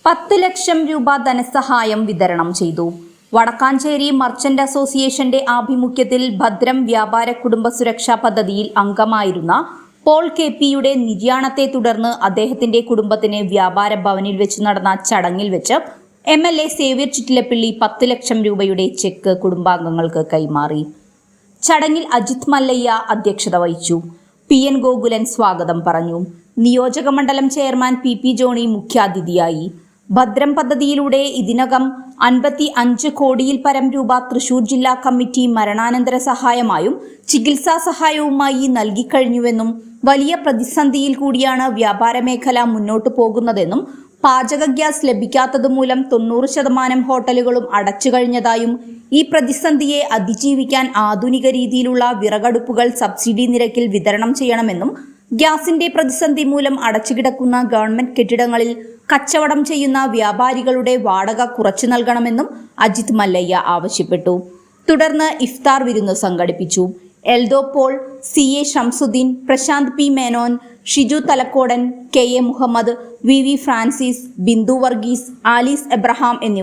10 ലക്ഷം രൂപ ധനസഹായം വിതരണം ചെയ്തു. വടക്കാഞ്ചേരി മർച്ചന്റ് അസോസിയേഷന്റെ ആഭിമുഖ്യത്തിൽ ഭദ്രം വ്യാപാര കുടുംബ സുരക്ഷാ പദ്ധതിയിൽ അംഗമായിരുന്ന പോൾ കെ.പി.യുടെ നിര്യാണത്തെ തുടർന്ന് അദ്ദേഹത്തിന്റെ കുടുംബത്തിന് വ്യാപാര ഭവനിൽ വെച്ച് നടന്ന ചടങ്ങിൽ വെച്ച് എം.എൽ.എ. സേവ്യർ ചിറ്റിലപ്പിള്ളി 10 ലക്ഷം രൂപയുടെ ചെക്ക് കുടുംബാംഗങ്ങൾക്ക് കൈമാറി. ചടങ്ങിൽ അജിത് മല്ലയ്യ അധ്യക്ഷത വഹിച്ചു. പി.എൻ. ഗോകുലൻ സ്വാഗതം പറഞ്ഞു. നിയോജക മണ്ഡലം ചെയർമാൻ പി.പി. ജോണി മുഖ്യാതിഥിയായി. ഭദ്രം പദ്ധതിയിലൂടെ ഇതിനകം 55 കോടിയിൽ പരം രൂപ തൃശൂർ ജില്ലാ കമ്മിറ്റി മരണാനന്തര സഹായമായും ചികിത്സാ സഹായവുമായി നൽകിക്കഴിഞ്ഞുവെന്നും വലിയ പ്രതിസന്ധിയിൽ കൂടിയാണ് വ്യാപാര മേഖല മുന്നോട്ടു പോകുന്നതെന്നും പാചക ഗ്യാസ് ലഭിക്കാത്തതുമൂലം 90% ഹോട്ടലുകളും അടച്ചു കഴിഞ്ഞതായും ഈ പ്രതിസന്ധിയെ അതിജീവിക്കാൻ ആധുനിക രീതിയിലുള്ള വിറകടുപ്പുകൾ സബ്സിഡി നിരക്കിൽ വിതരണം ചെയ്യണമെന്നും ഗ്യാസിന്റെ പ്രതിസന്ധി മൂലം അടച്ചുകിടക്കുന്ന ഗവൺമെന്റ് കെട്ടിടങ്ങളിൽ കച്ചവടം ചെയ്യുന്ന വ്യാപാരികളുടെ വാടക കുറച്ചു നൽകണമെന്നും അജിത് മല്ലയ്യ ആവശ്യപ്പെട്ടു. തുടർന്ന് ഇഫ്താർ വിരുന്ന് സംഘടിപ്പിച്ചു. എൽദോ പോൾ, സി.എ. ഷംസുദ്ദീൻ, പ്രശാന്ത് പി. മേനോൻ, ഷിജു തലക്കോടൻ, കെ.എ. മുഹമ്മദ്, വി.വി. ഫ്രാൻസിസ്, ബിന്ദു വർഗീസ്, ആലീസ് എബ്രഹാം എന്നിവർ